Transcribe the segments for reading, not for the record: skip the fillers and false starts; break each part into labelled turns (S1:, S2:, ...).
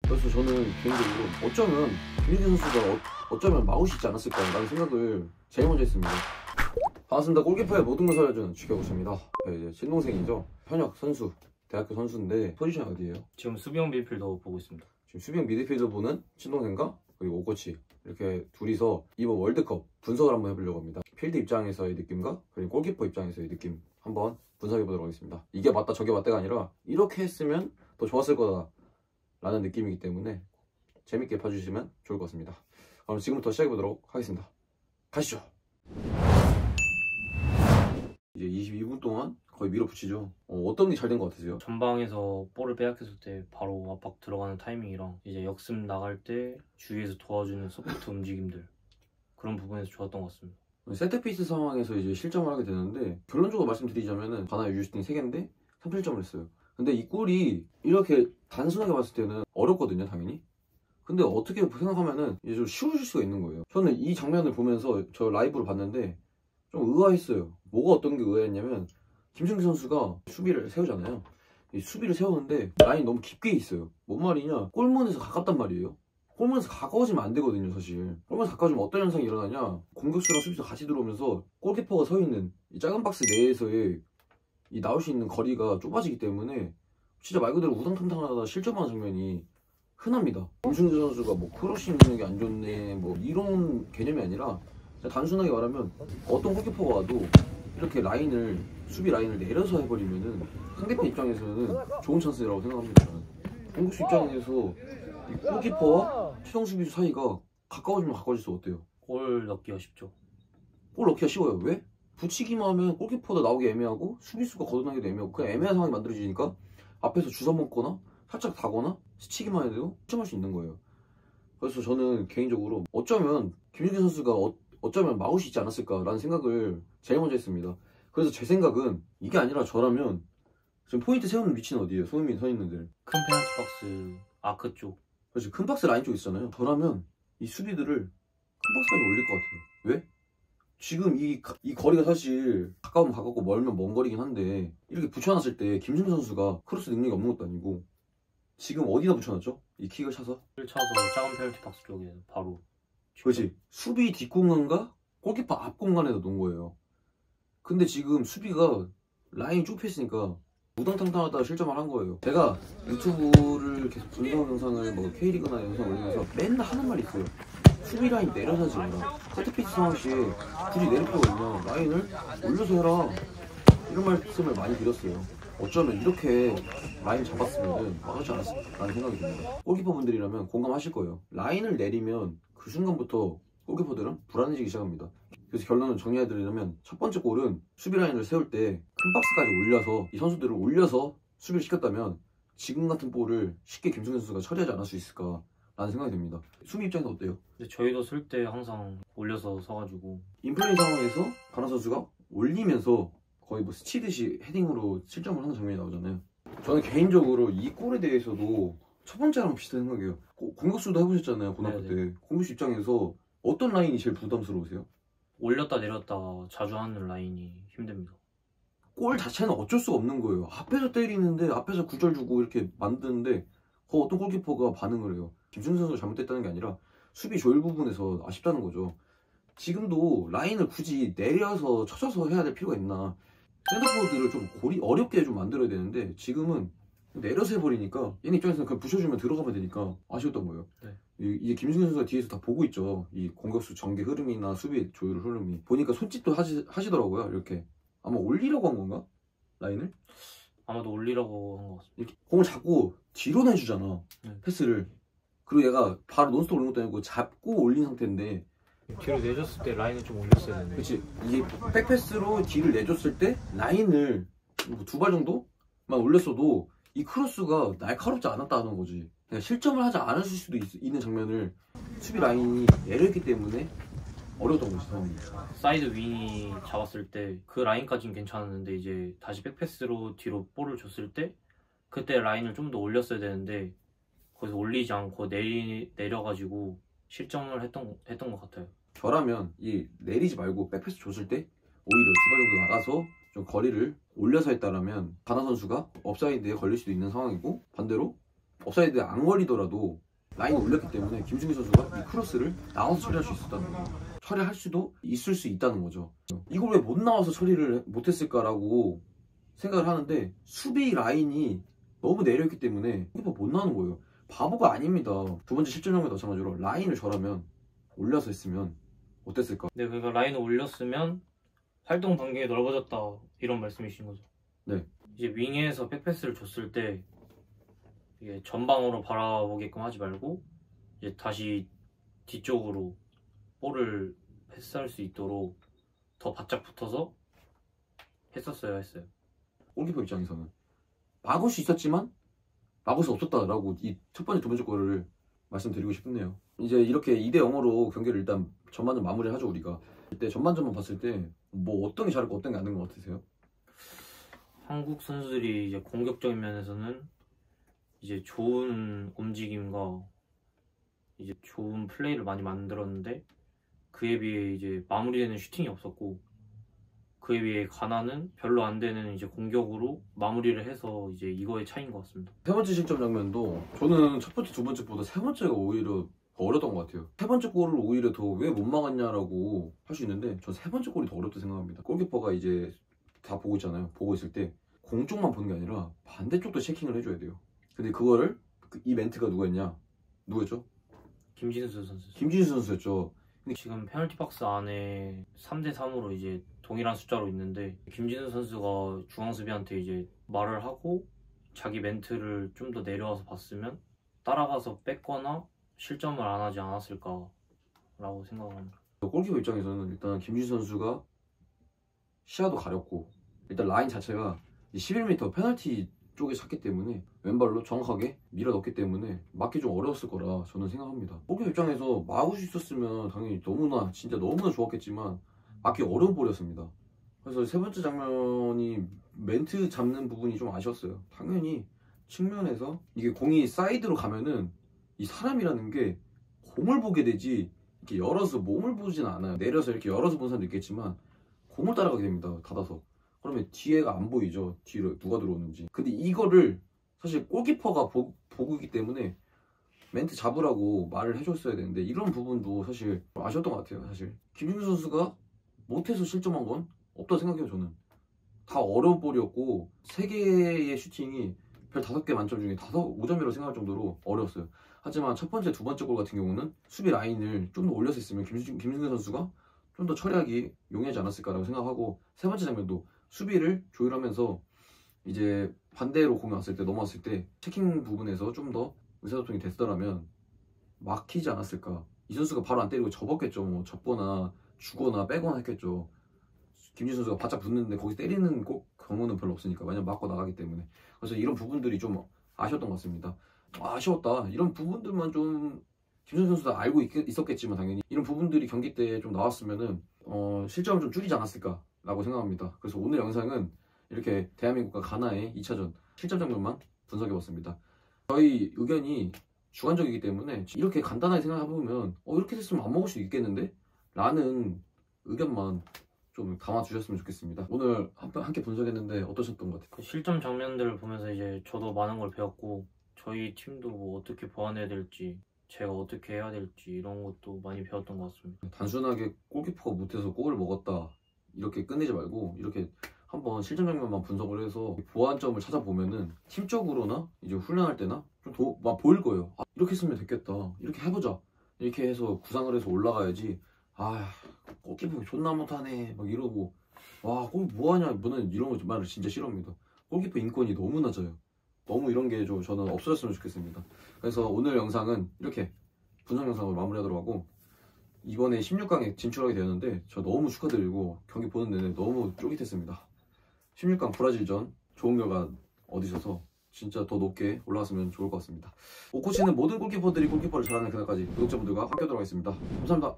S1: 그래서 저는 개인적으로 어쩌면 김민규 선수가 어쩌면 막을 수 있지 않았을까라는 생각을 제일 먼저 했습니다. 반갑습니다. 골키퍼의 모든 걸 살려주는 주경우입니다. 이제 친동생이죠. 현역 선수, 대학교 선수인데 포지션이 어디예요?
S2: 지금 수비형 미드필더 보고 있습니다.
S1: 지금 수비형 미드필더 보는 친동생과 그리고 오코치 이렇게 둘이서 이번 월드컵 분석을 한번 해보려고 합니다. 필드 입장에서의 느낌과 그리고 골키퍼 입장에서의 느낌 한번 분석해보도록 하겠습니다. 이게 맞다 저게 맞다가 아니라 이렇게 했으면 더 좋았을 거다 라는 느낌이기 때문에 재밌게 봐주시면 좋을 것 같습니다. 그럼 지금부터 시작해보도록 하겠습니다. 가시죠. 이제 22분 동안 거의 밀어붙이죠. 어떤 게 잘 된 것 같으세요?
S2: 전방에서 볼을 빼앗겼을 때 바로 압박 들어가는 타이밍이랑 이제 역습 나갈 때 주위에서 도와주는 서포트 움직임들, 그런 부분에서 좋았던 것 같습니다.
S1: 세트피스 상황에서 이제 실점을 하게 되는데, 결론적으로 말씀드리자면은 바나의 유슈팅이 3개인데 3실점을 했어요. 근데 이 골이 이렇게 단순하게 봤을 때는 어렵거든요, 당연히. 근데 어떻게 생각하면은 이제 좀 쉬워질 수가 있는 거예요. 저는 이 장면을 보면서 저 라이브로 봤는데 좀 의아했어요. 뭐가 어떤 게 의아했냐면, 김승기 선수가 수비를 세우잖아요. 이 수비를 세우는데 라인이 너무 깊게 있어요. 뭔 말이냐, 골문에서 가깝단 말이에요. 골문에서 가까워지면 안 되거든요, 사실. 골문에서 가까워지면 어떤 현상이 일어나냐, 공격수랑 수비수 같이 들어오면서 골키퍼가 서 있는 이 작은 박스 내에서의 이 나올 수 있는 거리가 좁아지기 때문에 진짜 말 그대로 우당탕탕하다 실점하는 장면이 흔합니다. 김승규 선수가 뭐 크로싱 능력이 안 좋네 뭐 이런 개념이 아니라, 그냥 단순하게 말하면 어떤 골키퍼가 와도 이렇게 라인을, 수비 라인을 내려서 해버리면은 상대편 입장에서는 좋은 찬스라고 생각합니다. 공격수 입장에서 이 골키퍼와 최종 수비수 사이가 가까워지면 가까워질수록 어때요?
S2: 골 넣기가 쉽죠.
S1: 골 넣기가 쉬워요. 왜? 붙이기만 하면 골키퍼도 나오기 애매하고 수비수가 걷어나기도 애매하고 그냥 애매한 상황이 만들어지니까 앞에서 주워먹거나 살짝 다거나 스치기만 해도 실점할 수 있는 거예요. 그래서 저는 개인적으로 어쩌면 김윤기 선수가 어쩌면 막을 수 있지 않았을까라는 생각을 제일 먼저 했습니다. 그래서 제 생각은 이게 아니라 저라면 지금 포인트 세우는 위치는 어디예요? 손흥민 서 있는데
S2: 큰 페널티 박스 아크 쪽.
S1: 그래서 큰 박스 라인 쪽 있잖아요. 저라면 이 수비들을 큰 박스까지 올릴 것 같아요. 왜? 지금 이 거리가 사실 가까우면 가깝고 멀면 먼 거리긴 한데, 이렇게 붙여놨을 때 김승규 선수가 크로스 능력이 없는 것도 아니고 지금 어디다 붙여놨죠? 이 킥을 차서?
S2: 차서 작은 페널티 박스 쪽에 바로.
S1: 그렇지. 수비 뒷공간과 골키퍼 앞 공간에다 놓은 거예요. 근데 지금 수비가 라인이 좁혀있으니까 우당탕탕하다가 실점을 한 거예요. 제가 유튜브를 계속 분석 영상을 뭐 K리그나 영상 올리면서 맨날 하는 말이 있어요. 수비 라인 내려서 지어라. 세트피스 상황 시 굳이 내릴 필요가 있냐, 라인을 올려서 해라, 이런 말씀을 많이 드렸어요. 어쩌면 이렇게 라인 잡았으면 막았지 않았을까라는 생각이 듭니다. 골키퍼 분들이라면 공감하실 거예요. 라인을 내리면 그 순간부터 골키퍼들은 불안해지기 시작합니다. 그래서 결론을 정리해드리려면, 첫 번째 골은 수비 라인을 세울 때 큰 박스까지 올려서 이 선수들을 올려서 수비를 시켰다면 지금 같은 볼을 쉽게 김승현 선수가 처리하지 않을 수 있을까 라는 생각이 듭니다. 수비 입장에서 어때요?
S2: 근데 저희도 쓸 때 항상 올려서 서가지고
S1: 인플레이 상황에서 가나 선수가 올리면서 거의 뭐 스치듯이 헤딩으로 실점을 하는 장면이 나오잖아요. 저는 개인적으로 이 골에 대해서도 첫 번째랑 비슷한 생각이에요. 공격수도 해보셨잖아요, 고등학교 때. 공격수 입장에서 어떤 라인이 제일 부담스러우세요?
S2: 올렸다 내렸다 자주 하는 라인이 힘듭니다.
S1: 골 자체는 어쩔 수가 없는 거예요. 앞에서 때리는데, 앞에서 구절 주고 이렇게 만드는데 그 어떤 골키퍼가 반응을 해요. 김승수 선수가 잘못됐다는 게 아니라 수비 조율 부분에서 아쉽다는 거죠. 지금도 라인을 굳이 내려서 쳐져서 해야 될 필요가 있나. 센터포드를 좀 어렵게 좀 만들어야 되는데 지금은 내려서 해버리니까 얘네 입장에서는 그냥 부셔주면 들어가면 되니까 아쉬웠던 거예요.
S2: 네.
S1: 이게 김승현 선수가 뒤에서 다 보고 있죠. 이 공격수 전개 흐름이나 수비 조율 흐름이. 보니까 손짓도 하시더라고요. 이렇게 아마 올리려고 한 건가? 라인을?
S2: 아마도 올리라고 한 것 같습니다.
S1: 이렇게 공을 잡고 뒤로 내주잖아. 패스를. 그리고 얘가 바로 논스톱 올린 것도 아니고 잡고 올린 상태인데,
S2: 뒤로 내줬을 때 라인을 좀 올렸어야 되는데.
S1: 그치. 이게 백패스로 뒤를 내줬을 때 라인을 두 발 정도만 올렸어도 이 크로스가 날카롭지 않았다는 거지. 그냥 실점을 하지 않았을 수도 있는 장면을 수비 라인이 내렸기 때문에 어려웠던 거지, 상황이.
S2: 사이드 윙이 잡았을 때 그 라인까지는 괜찮았는데 이제 다시 백패스로 뒤로 볼을 줬을 때 그때 라인을 좀 더 올렸어야 되는데 거기서 올리지 않고 내려가지고 실점을 했던 것 같아요.
S1: 저라면 이 내리지 말고 백패스 줬을 때 오히려 두 발 정도 나가서 좀 거리를 올려서 했다라면 가나 선수가 업사이드에 걸릴 수도 있는 상황이고, 반대로 업사이드에 안 걸리더라도 라인을 올렸기 때문에 김승규 선수가 이 크로스를 나와서 처리할 수 있었다는 거예요. 처리할 수도 있을 수 있다는 거죠. 이걸 왜 못 나와서 처리를 못했을까라고 생각을 하는데 수비 라인이 너무 내려있기 때문에 못 나오는 거예요. 바보가 아닙니다. 두 번째 실점 장면도 마찬가지로 라인을 저라면 올려서 했으면 어땠을까?
S2: 네, 그러니까 라인을 올렸으면 활동 반경이 넓어졌다 이런 말씀이신 거죠.
S1: 네.
S2: 이제 윙에서 백패스를 줬을 때 이게 전방으로 바라보게끔 하지 말고 이제 다시 뒤쪽으로 볼을 패스할 수 있도록 더 바짝 붙어서 했어요.
S1: 골키퍼 입장에서는 막을 수 있었지만 막을 수 없었다라고 이 첫 번째 두 번째 골을 말씀드리고 싶네요. 이제 이렇게 2대0으로 경기를 일단 전반전 마무리를 하죠. 우리가 그때 전반전만 봤을 때 뭐 어떤 게 잘했고 어떤 게 안 된 것 같으세요?
S2: 한국 선수들이 이제 공격적인 면에서는 이제 좋은 움직임과 이제 좋은 플레이를 많이 만들었는데 그에 비해 이제 마무리되는 슈팅이 없었고 그에 비해 가나는 별로 안 되는 이제 공격으로 마무리를 해서 이제 이거의 차이인 것 같습니다.
S1: 세 번째 실점 장면도 저는 첫 번째 두 번째보다 세 번째가 오히려 더 어렸던 것 같아요. 세 번째 골을 오히려 더 왜 못 막았냐라고 할 수 있는데 전 세 번째 골이 더 어렵다고 생각합니다. 골키퍼가 이제 다 보고 있잖아요. 보고 있을 때 공쪽만 보는 게 아니라 반대쪽도 체킹을 해줘야 돼요. 근데 그거를 이 멘트가 누구였냐? 누구였죠?
S2: 김진수 선수.
S1: 김진수 선수였죠.
S2: 지금 페널티 박스 안에 3대3으로 이제 동일한 숫자로 있는데 김진수 선수가 중앙수비한테 이제 말을 하고 자기 멘트를 좀 더 내려와서 봤으면 따라가서 뺐거나 실점을 안 하지 않았을까라고 생각합니다.
S1: 골키퍼 입장에서는 일단 김진수 선수가 시야도 가렸고 일단 라인 자체가 11m 페널티 쪽에 찼기 때문에 왼발로 정확하게 밀어 넣기 때문에 막기 좀 어려웠을 거라 저는 생각합니다. 골키퍼 입장에서 막을 수 있었으면 당연히 너무나 진짜 너무나 좋았겠지만 막기 어려운 볼이었습니다. 그래서 세 번째 장면이 멘트 잡는 부분이 좀 아쉬웠어요. 당연히 측면에서 이게 공이 사이드로 가면은 이 사람이라는 게 공을 보게 되지 이렇게 열어서 몸을 보진 않아요. 내려서 이렇게 열어서 본 사람도 있겠지만 공을 따라가게 됩니다. 닫아서. 그러면 뒤에가 안 보이죠. 뒤로 누가 들어오는지. 근데 이거를 사실 골키퍼가 보고 있기 때문에 멘트 잡으라고 말을 해줬어야 되는데 이런 부분도 사실 아쉬웠던 것 같아요. 사실 김준수 선수가 못해서 실점한 건 없다고 생각해요. 저는 다 어려운 볼이었고 3개의 슈팅이 별 5개 만점 중에 5점이라고 생각할 정도로 어려웠어요. 하지만 첫 번째, 두 번째 골 같은 경우는 수비 라인을 좀 더 올렸었으면 김승규 선수가 좀 더 처리하기 용이하지 않았을까라고 생각하고 세 번째 장면도 수비를 조율하면서 이제 반대로 공이 왔을 때 넘어왔을 때 체킹 부분에서 좀 더 의사소통이 됐더라면 막히지 않았을까. 이 선수가 바로 안 때리고 접었겠죠. 뭐 접거나 주거나 빼거나 했겠죠. 김진수 선수가 바짝 붙는데 거기서 때리는 경우는 별로 없으니까 만약 맞고 나가기 때문에. 그래서 이런 부분들이 좀 아쉬웠던 것 같습니다. 아쉬웠다. 이런 부분들만 좀 김선수 선수도 알고 있었겠지만 당연히 이런 부분들이 경기 때 좀 나왔으면은 실점을 좀 줄이지 않았을까라고 생각합니다. 그래서 오늘 영상은 이렇게 대한민국과 가나의 2차전 실점 장면만 분석해봤습니다. 저희 의견이 주관적이기 때문에 이렇게 간단하게 생각해보면 이렇게 됐으면 안 먹을 수 있겠는데? 라는 의견만 좀 담아주셨으면 좋겠습니다. 오늘 함께 분석했는데 어떠셨던 것 같아요?
S2: 그 실점 장면들을 보면서 이제 저도 많은 걸 배웠고 저희 팀도 뭐 어떻게 보완해야 될지 제가 어떻게 해야 될지 이런 것도 많이 배웠던 것 같습니다.
S1: 단순하게 골키퍼가 못해서 골을 먹었다 이렇게 끝내지 말고 이렇게 한번 실점 장면만 분석을 해서 보완점을 찾아보면은 팀적으로나 이제 훈련할 때나 좀 막 보일 거예요. 이렇게 했으면 됐겠다. 이렇게 해보자. 이렇게 해서 구상을 해서 올라가야지. 골키퍼 존나 못하네 막 이러고 와 골 뭐하냐 저는 이런 거 말을 진짜 싫어합니다. 골키퍼 인권이 너무 낮아요. 너무 이런 게 좀 저는 없어졌으면 좋겠습니다. 그래서 오늘 영상은 이렇게 분석 영상을 마무리하도록 하고 이번에 16강에 진출하게 되었는데 저 너무 축하드리고 경기 보는 내내 너무 쫄깃했습니다. 16강 브라질전 좋은 결과 얻으셔서 진짜 더 높게 올라갔으면 좋을 것 같습니다. 오코치는 모든 골키퍼들이 골키퍼를 잘하는 그날까지 구독자분들과 함께 하도록 하겠습니다. 감사합니다.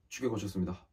S1: 주계 거쳤습니다.